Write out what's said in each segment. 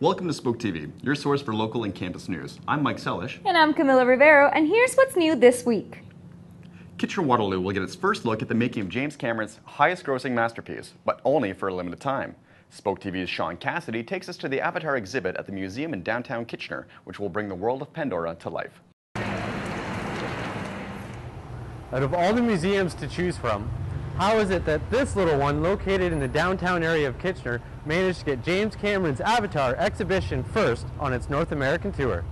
Welcome to Spoke TV, your source for local and campus news. I'm Mike Selish. And I'm Camila Rivero, and here's what's new this week. Kitchener-Waterloo will get its first look at the making of James Cameron's highest-grossing masterpiece, but only for a limited time. Spoke TV's Sean Cassidy takes us to the Avatar exhibit at the museum in downtown Kitchener, which will bring the world of Pandora to life. Out of all the museums to choose from, how is it that this little one, located in the downtown area of Kitchener, managed to get James Cameron's Avatar exhibition first on its North American tour?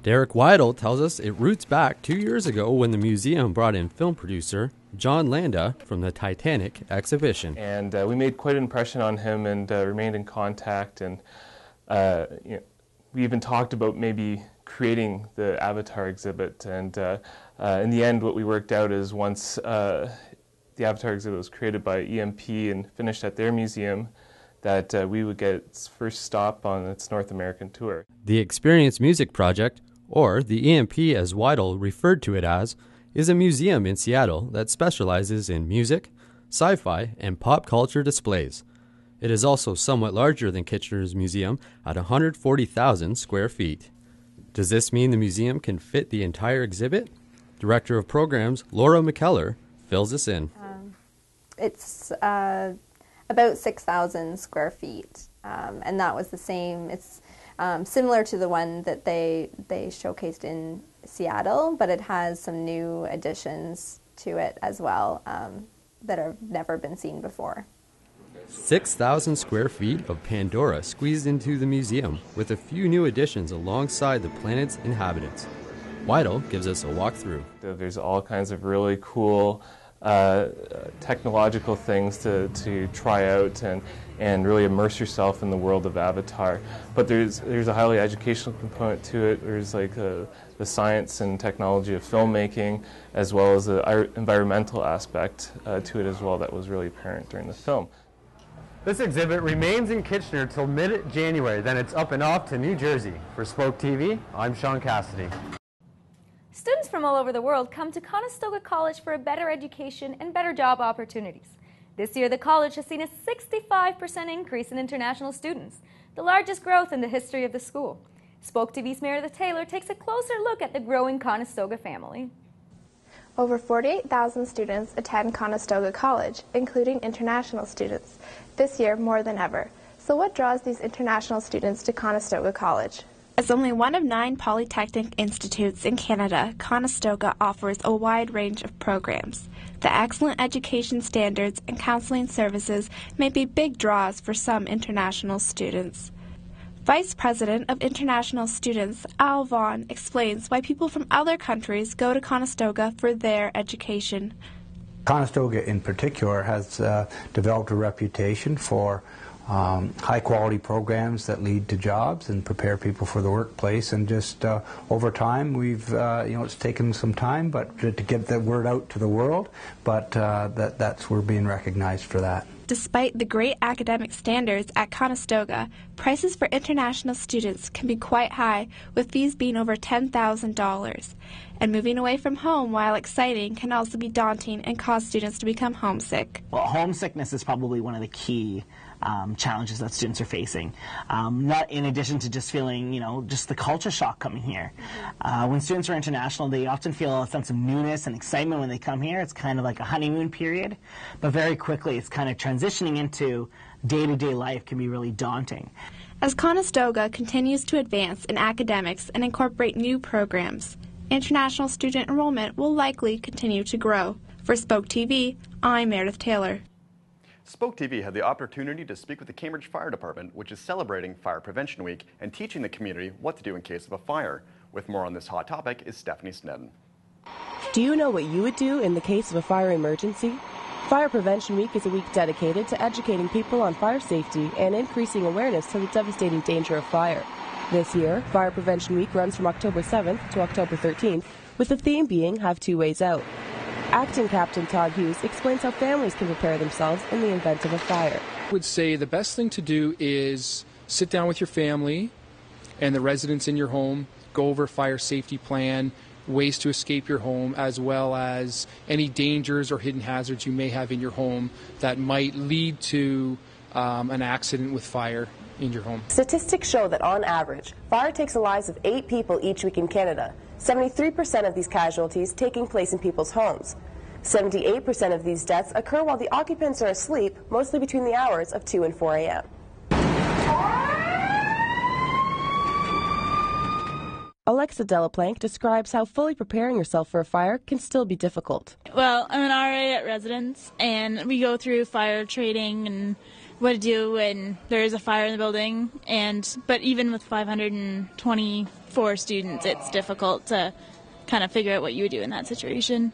Derek Weidel tells us it roots back 2 years ago when the museum brought in film producer John Landa from the Titanic exhibition. And we made quite an impression on him and remained in contact. And we even talked about maybe creating the Avatar exhibit. And in the end, what we worked out is once the Avatar exhibit was created by EMP and finished at their museum, that we would get its first stop on its North American tour. The Experience Music Project, or the EMP as Weidel referred to it as, is a museum in Seattle that specializes in music, sci-fi, and pop culture displays. It is also somewhat larger than Kitchener's museum at 140,000 square feet. Does this mean the museum can fit the entire exhibit? Director of Programs Laura McKellar fills us in. It's about 6,000 square feet, and that was the same. It's similar to the one that they showcased in Seattle, but it has some new additions to it as well that have never been seen before. 6,000 square feet of Pandora squeezed into the museum with a few new additions alongside the planet's inhabitants. Weidel gives us a walkthrough. There's all kinds of really cool technological things to try out and really immerse yourself in the world of Avatar. But there's a highly educational component to it. There's like the science and technology of filmmaking, as well as the environmental aspect to it as well that was really apparent during the film. This exhibit remains in Kitchener till mid-January, then it's up and off to New Jersey. For Spoke TV, I'm Sean Cassidy. Students from all over the world come to Conestoga College for a better education and better job opportunities. This year, the college has seen a 65% increase in international students, the largest growth in the history of the school. Spoke TV's Meredith Taylor takes a closer look at the growing Conestoga family. Over 48,000 students attend Conestoga College, including international students, this year more than ever. So what draws these international students to Conestoga College? As only one of 9 polytechnic institutes in Canada, Conestoga offers a wide range of programs. The excellent education standards and counseling services may be big draws for some international students. Vice President of International Students, Al Vaughn, explains why people from other countries go to Conestoga for their education. Conestoga in particular has developed a reputation for high-quality programs that lead to jobs and prepare people for the workplace, and just over time we've it's taken some time but to get the word out to the world, but that's we're being recognized for that. Despite the great academic standards at Conestoga, prices for international students can be quite high, with fees being over $10,000. And moving away from home, while exciting, can also be daunting and cause students to become homesick. Well, homesickness is probably one of the key challenges that students are facing. Not in addition to just feeling, just the culture shock coming here. When students are international, they often feel a sense of newness and excitement when they come here. It's kind of like a honeymoon period, but very quickly it's kind of transitioning into day-to-day life can be really daunting. As Conestoga continues to advance in academics and incorporate new programs, international student enrollment will likely continue to grow. For Spoke TV, I'm Meredith Taylor. Spoke TV had the opportunity to speak with the Cambridge Fire Department, which is celebrating Fire Prevention Week and teaching the community what to do in case of a fire. With more on this hot topic is Stephanie Snedden. Do you know what you would do in the case of a fire emergency? Fire Prevention Week is a week dedicated to educating people on fire safety and increasing awareness to the devastating danger of fire. This year, Fire Prevention Week runs from October 7th to October 13th, with the theme being Have Two Ways Out. Acting Captain Todd Hughes explains how families can prepare themselves in the event of a fire. I would say the best thing to do is sit down with your family and the residents in your home, go over a fire safety plan, ways to escape your home, as well as any dangers or hidden hazards you may have in your home that might lead to an accident with fire. in your home. Statistics show that on average, fire takes the lives of 8 people each week in Canada. 73% of these casualties taking place in people's homes. 78% of these deaths occur while the occupants are asleep, mostly between the hours of 2 and 4 a.m. Alexa Delaplanque describes how fully preparing yourself for a fire can still be difficult. Well, I'm an RA at residence, and we go through fire training and what to do when there is a fire in the building. But even with 524 students, it's difficult to kind of figure out what you would do in that situation.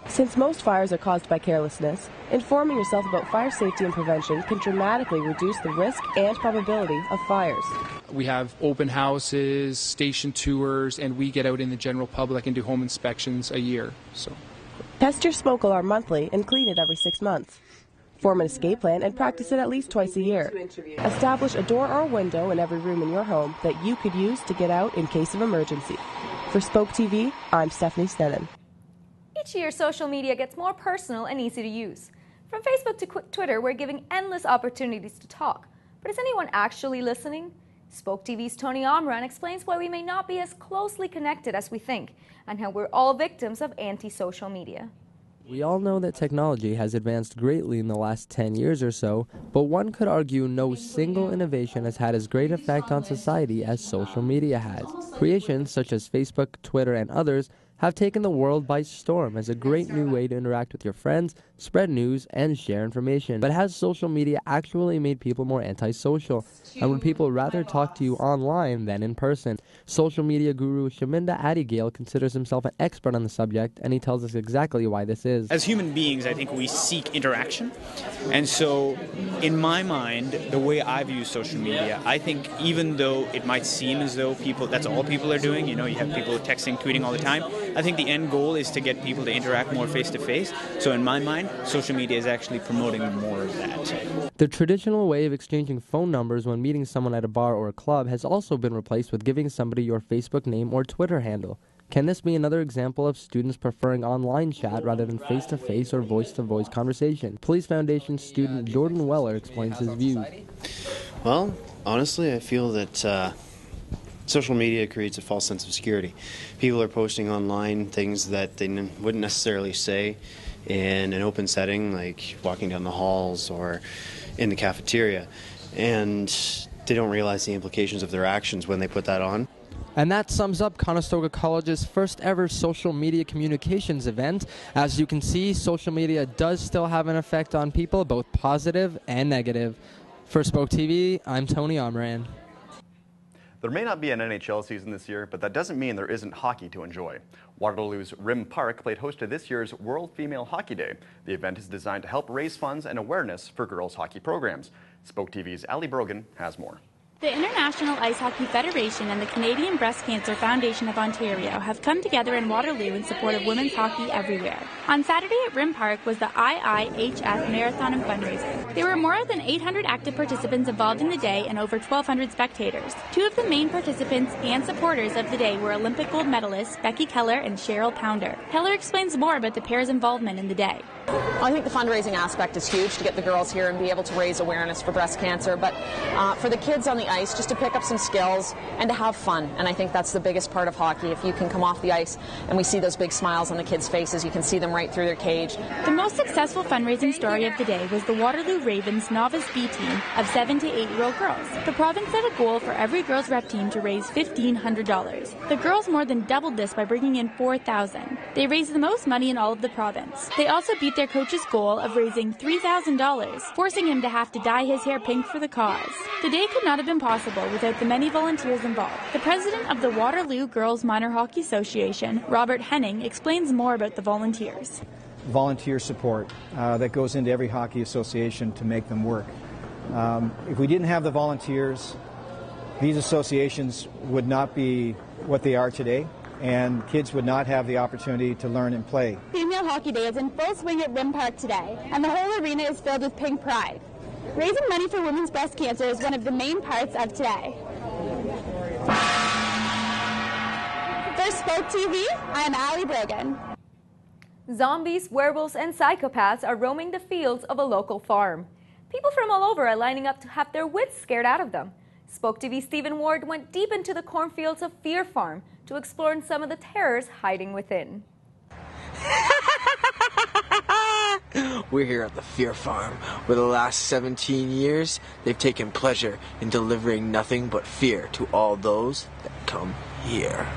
Since most fires are caused by carelessness, informing yourself about fire safety and prevention can dramatically reduce the risk and probability of fires. We have open houses, station tours, and we get out in the general public and do home inspections a year. So, test your smoke alarm monthly and clean it every 6 months. Form an escape plan and practice it at least twice a year. Establish a door or a window in every room in your home that you could use to get out in case of emergency. For Spoke TV, I'm Stephanie Sneddon. Each year, social media gets more personal and easy to use. From Facebook to Twitter, we're giving endless opportunities to talk. But is anyone actually listening? Spoke TV's Tony Omran explains why we may not be as closely connected as we think, and how we're all victims of anti-social media. We all know that technology has advanced greatly in the last 10 years or so, but one could argue no single innovation has had as great effect on society as social media has. Creations such as Facebook, Twitter, and others have taken the world by storm as a great new way to interact with your friends, spread news, and share information. But has social media actually made people more antisocial? And would people rather talk to you online than in person? Social media guru Shaminda Adigale considers himself an expert on the subject, and he tells us exactly why this is. As human beings, I think we seek interaction. And so, in my mind, the way I view social media, I think even though it might seem as though that's all people are doing, you have people texting, tweeting all the time, I think the end goal is to get people to interact more face-to-face. So in my mind, social media is actually promoting more of that. The traditional way of exchanging phone numbers when meeting someone at a bar or a club has also been replaced with giving somebody your Facebook name or Twitter handle. Can this be another example of students preferring online chat rather than face-to-face or voice-to-voice conversation? Police Foundation student Jordan Weller explains his views. Well, honestly, I feel that social media creates a false sense of security. People are posting online things that they wouldn't necessarily say in an open setting, like walking down the halls or in the cafeteria, and they don't realize the implications of their actions when they put that on. And that sums up Conestoga College's first ever social media communications event. As you can see, social media does still have an effect on people, both positive and negative. For Spoke TV, I'm Tony Omran. There may not be an NHL season this year, but that doesn't mean there isn't hockey to enjoy. Waterloo's Rim Park played host to this year's World Female Hockey Day. The event is designed to help raise funds and awareness for girls' hockey programs. Spoke TV's Ali Brogan has more. The International Ice Hockey Federation and the Canadian Breast Cancer Foundation of Ontario have come together in Waterloo in support of women's hockey everywhere. On Saturday at Rim Park was the IIHF Marathon and Fundraiser. There were more than 800 active participants involved in the day and over 1,200 spectators. Two of the main participants and supporters of the day were Olympic gold medalists Becky Keller and Cheryl Pounder. Keller explains more about the pair's involvement in the day. I think the fundraising aspect is huge to get the girls here and be able to raise awareness for breast cancer, but for the kids on the ice, just to pick up some skills and to have fun. And I think that's the biggest part of hockey. If you can come off the ice and we see those big smiles on the kids' faces, you can see them right through their cage. The most successful fundraising story of the day was the Waterloo Ravens novice B team of 7 to 8-year-old girls. The province set a goal for every girls rep team to raise $1,500. The girls more than doubled this by bringing in $4,000. They raised the most money in all of the province. They also beat their coach's goal of raising $3,000, forcing him to have to dye his hair pink for the cause. The day could not have been possible without the many volunteers involved. The president of the Waterloo Girls Minor Hockey Association, Robert Henning, explains more about the volunteers. Volunteer support that goes into every hockey association to make them work. If we didn't have the volunteers, these associations would not be what they are today, and kids would not have the opportunity to learn and play. Female Hockey Day is in full swing at Rim Park today, and the whole arena is filled with pink pride. Raising money for women's breast cancer is one of the main parts of today. For Spoke TV, I'm Ali Brogan. Zombies, werewolves, and psychopaths are roaming the fields of a local farm. People from all over are lining up to have their wits scared out of them. Spoke TV's Stephen Ward went deep into the cornfields of Fear Farm to explore some of the terrors hiding within. We're here at the Fear Farm, where the last 17 years they've taken pleasure in delivering nothing but fear to all those that come here.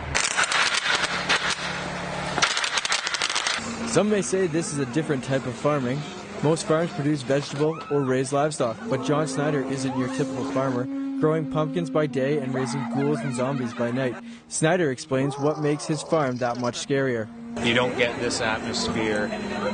Some may say this is a different type of farming. Most farms produce vegetable or raise livestock, but John Snyder isn't your typical farmer, growing pumpkins by day and raising ghouls and zombies by night. Snyder explains what makes his farm that much scarier. You don't get this atmosphere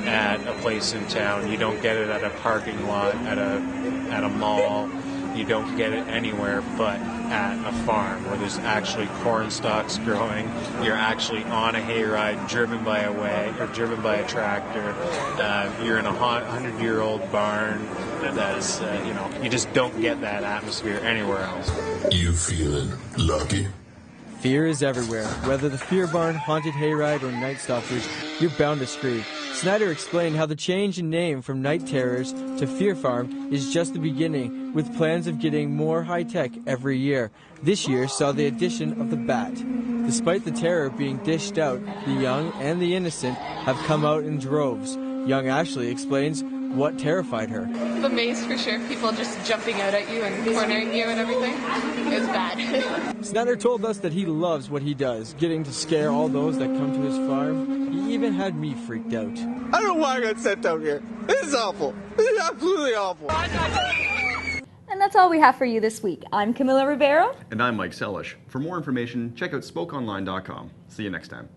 at a place in town. You don't get it at a parking lot, at a mall. You don't get it anywhere but at a farm where there's actually corn stalks growing. You're actually on a hayride driven by a wagon or driven by a tractor. You're in a 100-year-old barn. That's you just don't get that atmosphere anywhere else. You feeling lucky? Fear is everywhere. Whether the Fear Barn, Haunted Hayride, or Night Stalkers, you're bound to scream. Snyder explained how the change in name from Night Terrors to Fear Farm is just the beginning, with plans of getting more high-tech every year. This year saw the addition of the bat. Despite the terror being dished out, the young and the innocent have come out in droves. Young Ashley explains what terrified her. The maze, for sure. People just jumping out at you and cornering you and everything. It was bad. Snyder told us that he loves what he does, getting to scare all those that come to his farm. He even had me freaked out. I don't know why I got sent out here. This is awful. This is absolutely awful. And that's all we have for you this week. I'm Camila Rivero. And I'm Mike Selish. For more information, check out spokeonline.com. See you next time.